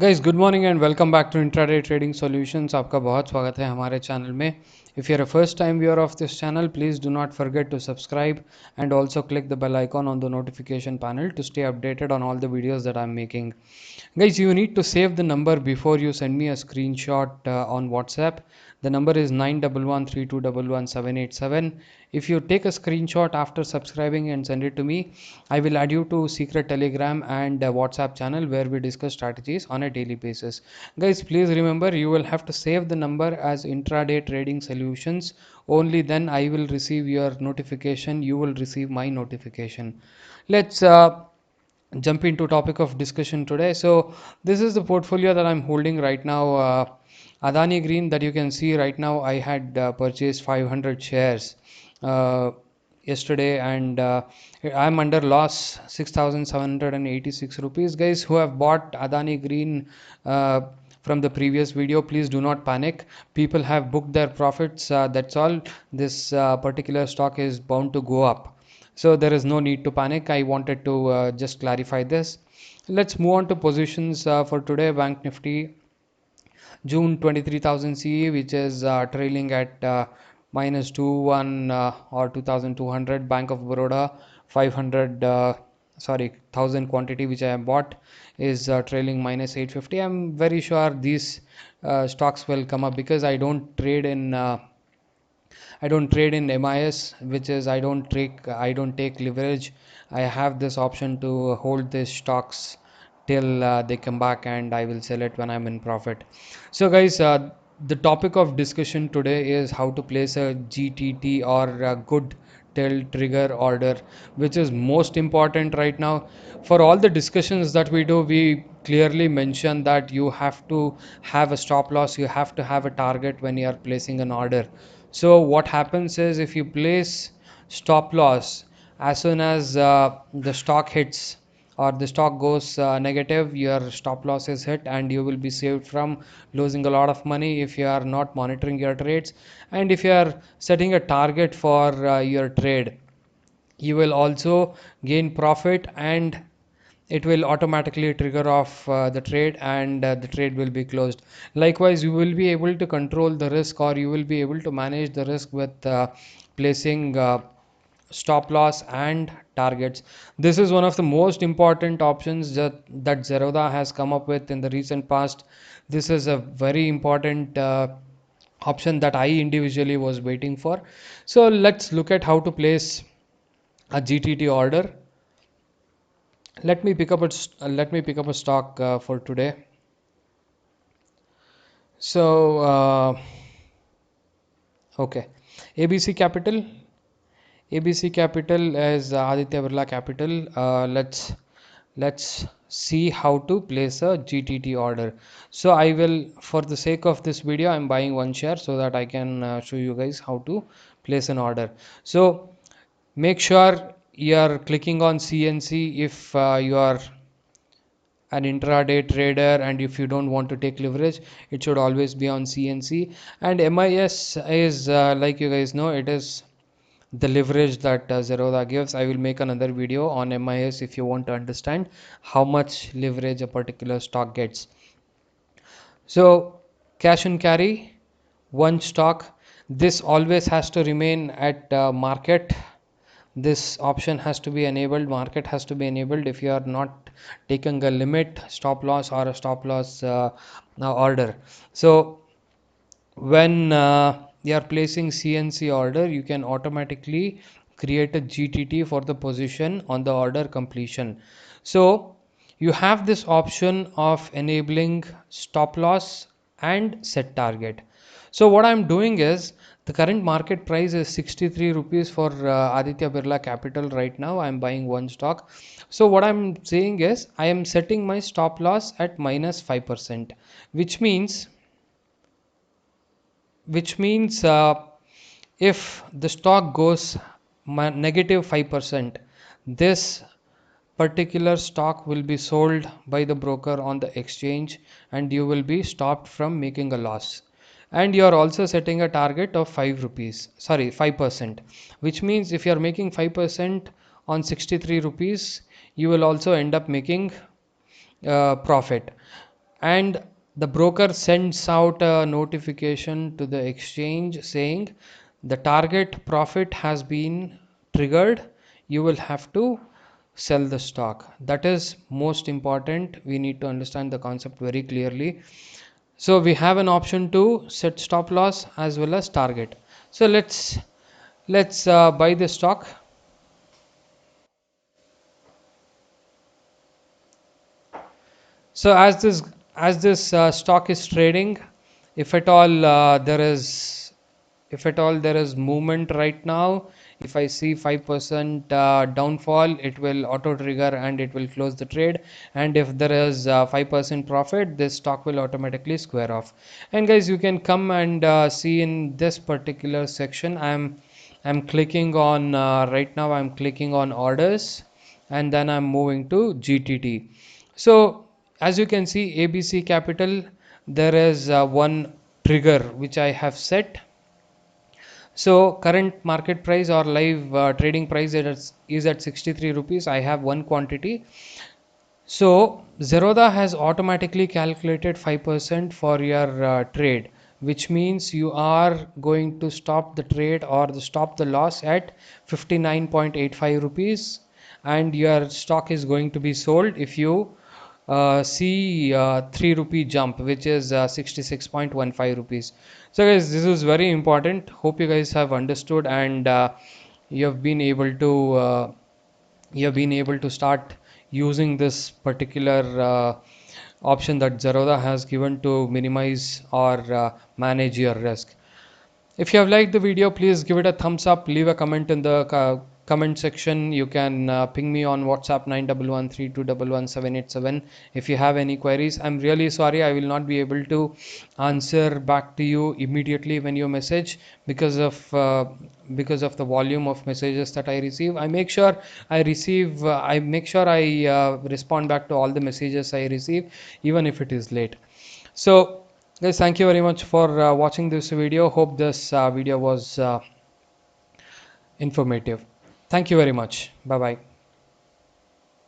Guys good morning and welcome back to intraday trading solutions. आपका बहुत स्वागत है हमारे चैनल में। If you are a first time viewer of this channel, please do not forget to subscribe and also click the bell icon on the notification panel to stay updated on all the videos that I'm making. Guys, you need to save the number before you send me a screenshot on WhatsApp. The number is 9113211787. If you take a screenshot after subscribing and send it to me, I will add you to secret Telegram and WhatsApp channel where we discuss strategies on a daily basis. Guys, please remember you will have to save the number as intraday trading solutions. Only then I will receive your notification. You will receive my notification. Let's jump into topic of discussion today. So this is the portfolio that I'm holding right now. Adani Green, that you can see right now, I had purchased 500 shares uh, yesterday, and I'm under loss 6,786 rupees. Guys who have bought Adani Green from the previous video, please do not panic. People have booked their profits, that's all. This particular stock is bound to go up, so there is no need to panic. I wanted to just clarify this. Let's move on to positions for today. Bank Nifty June 23,000 CE, which is trailing at minus 21 or 2200. Bank of Baroda 500 sorry 1000 quantity which I have bought is trailing minus 850. I'm very sure these stocks will come up because I don't trade in MIS, which is I don't take leverage. I have this option to hold these stocks till they come back, and I will sell it when I'm in profit. So guys, the topic of discussion today is how to place a GTT or a good till trigger order, which is most important right now. For all the discussions that we do, we clearly mention that you have to have a stop loss, you have to have a target when you are placing an order. So what happens is, if you place stop loss as soon as the stock hits or the stock goes negative, your stop loss is hit and you will be saved from losing a lot of money if you are not monitoring your trades. And if you are setting a target for your trade, you will also gain profit, and it will automatically trigger off the trade, and the trade will be closed. Likewise, you will be able to control the risk, or you will be able to manage the risk with placing stop loss and targets. This is one of the most important options that Zerodha has come up with in the recent past. This is a very important option that I individually was waiting for. So let's look at how to place a GTT order. Let me pick up a stock for today. So okay, ABC Capital. ABC Capital is Aditya Birla Capital. Let's see how to place a GTT order. So I will, for the sake of this video, I'm buying one share so that I can show you guys how to place an order. So make sure you are clicking on CNC if you are an intraday trader, and if you don't want to take leverage, it should always be on CNC. And MIS is like you guys know, it is the leverage that Zerodha gives. I will make another video on MIS if you want to understand how much leverage a particular stock gets. So cash and carry, one stock, this always has to remain at market. This option has to be enabled, market has to be enabled if you are not taking a limit stop loss or a stop loss order. So when you are placing CNC order, you can automatically create a GTT for the position on the order completion. So you have this option of enabling stop loss and set target. So what I'm doing is, the current market price is 63 rupees for Aditya Birla Capital right now. I'm buying one stock. So what I'm saying is, I am setting my stop loss at minus 5%, which means if the stock goes negative 5%, this particular stock will be sold by the broker on the exchange, and you will be stopped from making a loss. And you are also setting a target of 5 rupees, sorry 5%, which means if you are making 5% on 63 rupees, you will also end up making profit. and the broker sends out a notification to the exchange saying the target profit has been triggered, you will have to sell the stock. That is most important. We need to understand the concept very clearly. So we have an option to set stop loss as well as target. So let's buy the stock. So as this stock is trading, if at all there is movement right now, if I see 5% downfall, it will auto trigger and it will close the trade. And if there is 5% profit, this stock will automatically square off. And guys, you can come and see in this particular section. I'm clicking on right now. I'm clicking on orders, and then I'm moving to GTT. So as you can see, ABC Capital, there is one trigger which I have set. So current market price or live trading price is at 63 rupees. I have one quantity. So Zerodha has automatically calculated 5% for your trade, which means you are going to stop the trade or stop the loss at 59.85 rupees, and your stock is going to be sold if you see 3 rupee jump, which is 66.15 rupees. So guys, this is very important. Hope you guys have understood, and you have been able to start using this particular option that Zerodha has given to minimize or manage your risk. If you have liked the video, please give it a thumbs up. Leave a comment in the comment section. You can ping me on WhatsApp 9113211787 if you have any queries. I'm really sorry I will not be able to answer back to you immediately when you message because of the volume of messages that I receive. I make sure I respond back to all the messages I receive, even if it is late. So guys, thank you very much for watching this video. Hope this video was informative. Thank you very much. Bye bye.